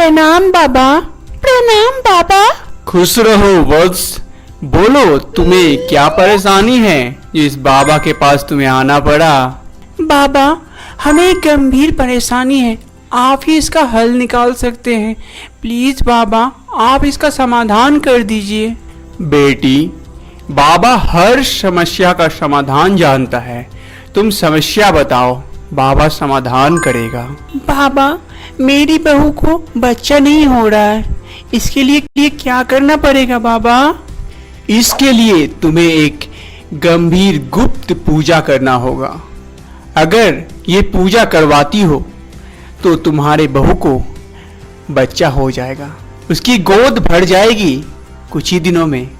प्रणाम बाबा। प्रणाम बाबा। खुश रहो वत्स। बोलो तुम्हें क्या परेशानी है जिस बाबा के पास तुम्हें आना पड़ा। बाबा हमें एक गंभीर परेशानी है, आप ही इसका हल निकाल सकते हैं। प्लीज बाबा आप इसका समाधान कर दीजिए। बेटी, बाबा हर समस्या का समाधान जानता है। तुम समस्या बताओ, बाबा समाधान करेगा। बाबा मेरी बहू को बच्चा नहीं हो रहा है, इसके लिए क्या करना पड़ेगा बाबा? इसके लिए तुम्हें एक गंभीर गुप्त पूजा करना होगा। अगर ये पूजा करवाती हो तो तुम्हारे बहू को बच्चा हो जाएगा, उसकी गोद भर जाएगी कुछ ही दिनों में।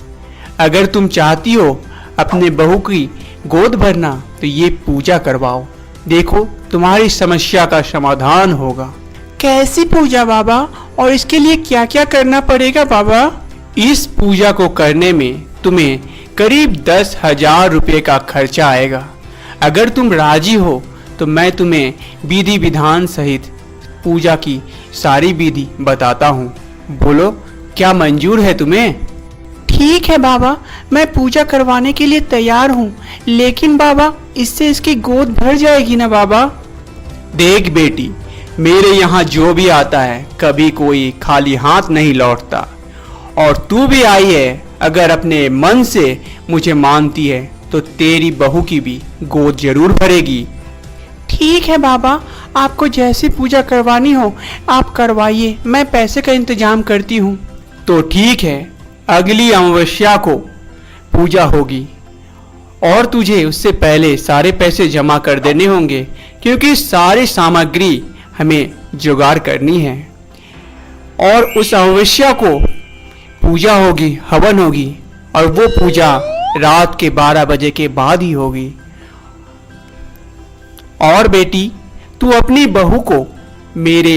अगर तुम चाहती हो अपने बहू की गोद भरना तो ये पूजा करवाओ, देखो तुम्हारी समस्या का समाधान होगा। कैसी पूजा बाबा, और इसके लिए क्या क्या करना पड़ेगा बाबा? इस पूजा को करने में तुम्हें करीब 10,000 रुपये का खर्चा आएगा। अगर तुम राजी हो तो मैं तुम्हें विधि विधान सहित पूजा की सारी विधि बताता हूँ। बोलो क्या मंजूर है तुम्हें? ठीक है बाबा, मैं पूजा करवाने के लिए तैयार हूँ, लेकिन बाबा इससे इसकी गोद भर जाएगी ना बाबा? देख बेटी, मेरे यहाँ जो भी आता है कभी कोई खाली हाथ नहीं लौटता, और तू भी आई है। अगर अपने मन से मुझे मानती है तो तेरी बहू की भी गोद जरूर भरेगी। ठीक है बाबा, आपको जैसी पूजा करवानी हो आप करवाइए, मैं पैसे का इंतजाम करती हूँ। तो ठीक है, अगली अमावस्या को पूजा होगी और तुझे उससे पहले सारे पैसे जमा कर देने होंगे, क्योंकि सारी सामग्री हमें जुगाड़ करनी है। और उस अमावस्या को पूजा होगी, हवन होगी, और वो पूजा रात के 12 बजे के बाद ही होगी। और बेटी, तू अपनी बहू को मेरे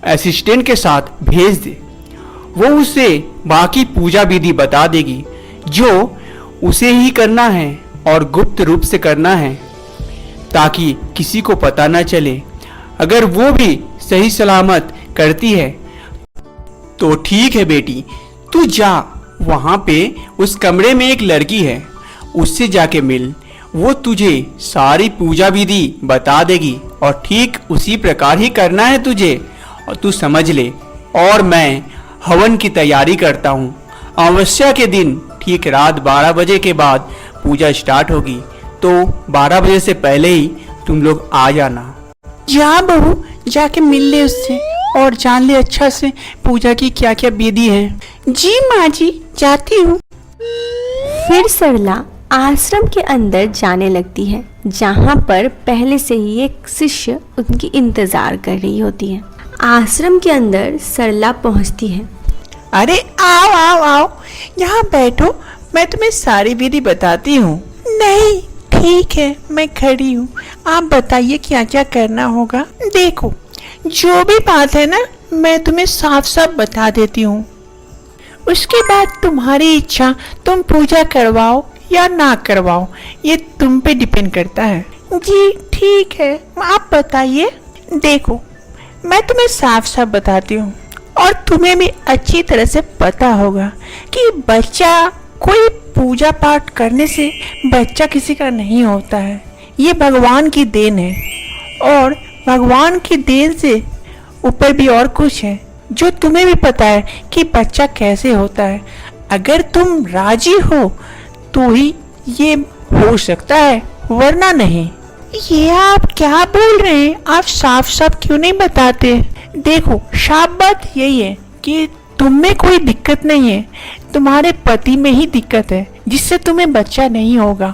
असिस्टेंट के साथ भेज दे, वो उसे बाकी पूजा विधि बता देगी, जो उसे ही करना है और गुप्त रूप से करना है, ताकि किसी को पता न चले। अगर वो भी सही सलामत करती है तो ठीक है बेटी, तू जा, वहां पे उस कमरे में एक लड़की है, उससे जाके मिल, वो तुझे सारी पूजा विधि बता देगी और ठीक उसी प्रकार ही करना है तुझे, और तू समझ ले। और मैं हवन की तैयारी करता हूँ। अमावस्या के दिन ठीक रात 12 बजे के बाद पूजा स्टार्ट होगी, तो 12 बजे से पहले ही तुम लोग आ जाना। जा बहू, जाके मिल ले उससे और जान ले अच्छा से पूजा की क्या क्या विधि है। जी माँ जी, जाती हूँ। फिर सरला आश्रम के अंदर जाने लगती है, जहाँ पर पहले से ही एक शिष्य उनकी इंतजार कर रही होती है। आश्रम के अंदर सरला पहुँचती है। अरे आओ आओ आओ, यहाँ बैठो, मैं तुम्हें सारी विधि बताती हूँ। नहीं ठीक है, मैं खड़ी हूँ, आप बताइए क्या क्या करना होगा। देखो जो भी बात है ना, मैं तुम्हें साफ साफ बता देती हूँ, उसके बाद तुम्हारी इच्छा, तुम पूजा करवाओ या ना करवाओ, ये तुम पे डिपेंड करता है। जी ठीक है, आप बताइए। देखो मैं तुम्हें साफ साफ बताती हूँ, और तुम्हें भी अच्छी तरह से पता होगा कि बच्चा, कोई पूजा पाठ करने से बच्चा किसी का नहीं होता है, ये भगवान की देन है। और भगवान की देन से ऊपर भी और कुछ है जो तुम्हें भी पता है कि बच्चा कैसे होता है। अगर तुम राजी हो तो ही ये हो सकता है, वरना नहीं। ये आप क्या बोल रहे हैं? आप साफ साफ क्यों नहीं बताते? देखो साफ बात यही है कि तुम में कोई दिक्कत नहीं है, तुम्हारे पति में ही दिक्कत है, जिससे तुम्हें बच्चा नहीं होगा।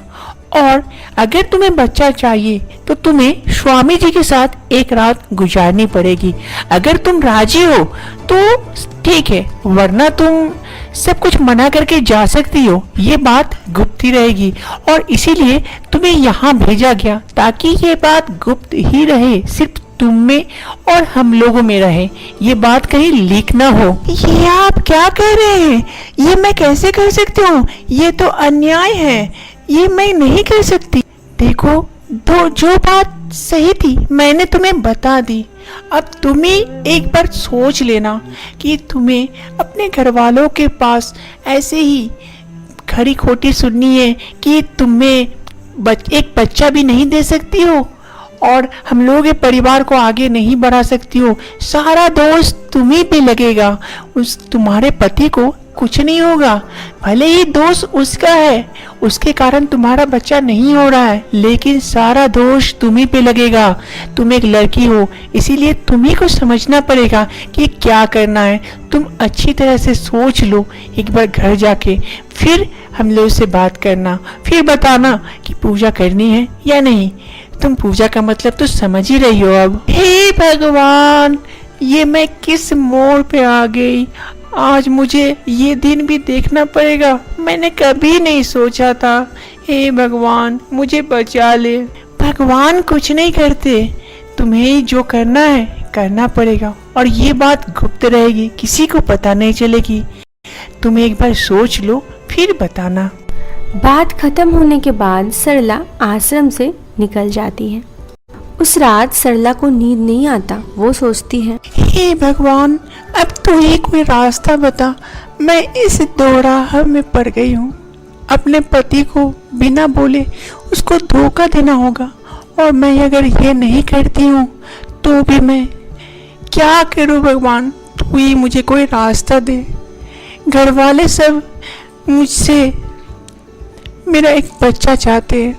और अगर तुम्हें बच्चा चाहिए तो तुम्हें स्वामी जी के साथ एक रात गुजारनी पड़ेगी। अगर तुम राजी हो तो ठीक है, वरना तुम सब कुछ मना करके जा सकती हो, ये बात गुप्त ही रहेगी। और इसीलिए तुम्हें यहाँ भेजा गया ताकि ये बात गुप्त ही रहे, सिर्फ तुम में और हम लोगों में रहे, ये बात कहीं लीक ना हो। ये आप क्या कह रहे हैं? ये मैं कैसे कर सकती हूँ? ये तो अन्याय है, ये मैं नहीं कर सकती। देखो जो बात सही थी, मैंने तुम्हें बता दी। अब तुम ही एक बार सोच लेना कि तुम्हें अपने घर वालों के पास ऐसे ही खरी खोटी सुननी है कि तुम्हें एक बच्चा भी नहीं दे सकती हो और हम लोग के परिवार को आगे नहीं बढ़ा सकती हो। सारा दोष तुम्ही पे लगेगा, उस तुम्हारे पति को कुछ नहीं होगा। भले ही दोष उसका है, उसके कारण तुम्हारा बच्चा नहीं हो रहा है, लेकिन सारा दोष तुम्ही पे लगेगा। तुम एक लड़की हो, इसीलिए तुम्ही को समझना पड़ेगा कि क्या करना है। तुम अच्छी तरह से सोच लो एक बार घर जाके, फिर हम लोग से बात करना, फिर बताना कि पूजा करनी है या नहीं। तुम पूजा का मतलब तो समझ ही रही हो अब। हे भगवान, ये मैं किस मोड़ पे आ गई। आज मुझे ये दिन भी देखना पड़ेगा, मैंने कभी नहीं सोचा था। हे भगवान, मुझे बचा ले। भगवान कुछ नहीं करते, तुम्हें ही जो करना है करना पड़ेगा, और ये बात गुप्त रहेगी, किसी को पता नहीं चलेगी। तुम एक बार सोच लो फिर बताना। बात खत्म होने के बाद सरला आश्रम से निकल जाती है। उस रात सरला को नींद नहीं आता। वो सोचती है, हे भगवान, अब तू ही कोई रास्ता बता। मैं इस दोराह में पड़ गई हूँ। अपने पति को बिना बोले उसको धोखा देना होगा, और मैं अगर ये नहीं करती हूँ तो भी मैं क्या करूँ। भगवान, तू ही मुझे कोई रास्ता दे। घर वाले सब मुझसे मेरा एक बच्चा चाहते हैं,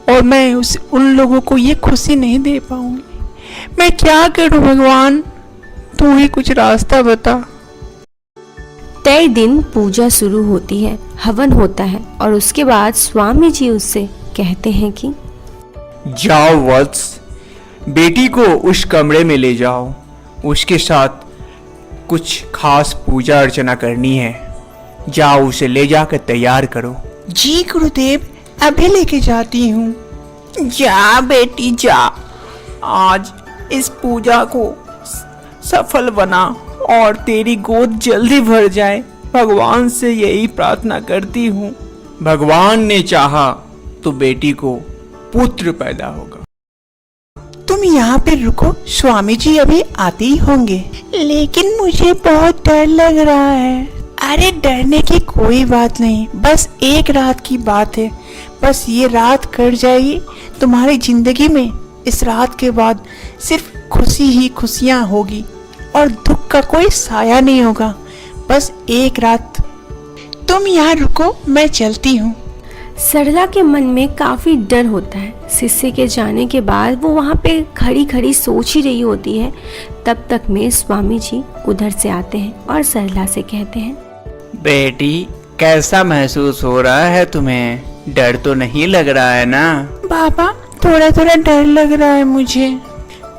और मैं उन लोगों को ये खुशी नहीं दे पाऊंगी। मैं क्या करूं भगवान, तू ही कुछ रास्ता बता। तय दिन पूजा शुरू होती है, हवन होता है, और उसके बाद स्वामी जी उससे कहते हैं कि जाओ वत्स, बेटी को उस कमरे में ले जाओ, उसके साथ कुछ खास पूजा अर्चना करनी है। जाओ, उसे ले जाकर तैयार करो। जी गुरुदेव, अभी लेके जाती हूँ। जा बेटी जा, आज इस पूजा को सफल बना और तेरी गोद जल्दी भर जाए। भगवान से यही प्रार्थना करती हूँ। भगवान ने चाहा तो बेटी को पुत्र पैदा होगा। तुम यहाँ पे रुको, स्वामी जी अभी आते ही होंगे। लेकिन मुझे बहुत डर लग रहा है। अरे डरने की कोई बात नहीं, बस एक रात की बात है। बस ये रात कट जाएगी, तुम्हारी जिंदगी में इस रात के बाद सिर्फ खुशी ही खुशियाँ होगी और दुख का कोई साया नहीं होगा। बस एक रात तुम यहाँ रुको, मैं चलती हूँ। सरला के मन में काफी डर होता है। शिष्य के जाने के बाद वो वहाँ पे खड़ी खड़ी सोच ही रही होती है। तब तक में स्वामी जी उधर से आते हैं और सरला से कहते हैं, बेटी, कैसा महसूस हो रहा है तुम्हें? डर तो नहीं लग रहा है ना? बाबा, थोड़ा थोड़ा डर लग रहा है मुझे।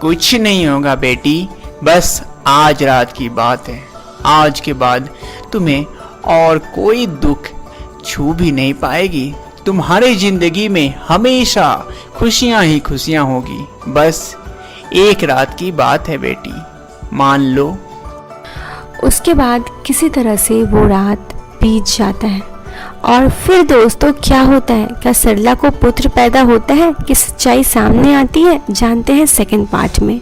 कुछ नहीं होगा बेटी, बस आज रात की बात है। आज के बाद तुम्हें और कोई दुख छू भी नहीं पाएगी। तुम्हारी जिंदगी में हमेशा खुशियां ही खुशियां होगी। बस एक रात की बात है बेटी, मान लो। उसके बाद किसी तरह से वो रात बीत जाता है। और फिर दोस्तों क्या होता है? क्या सरला को पुत्र पैदा होता है कि सच्चाई सामने आती है? जानते हैं सेकंड पार्ट में।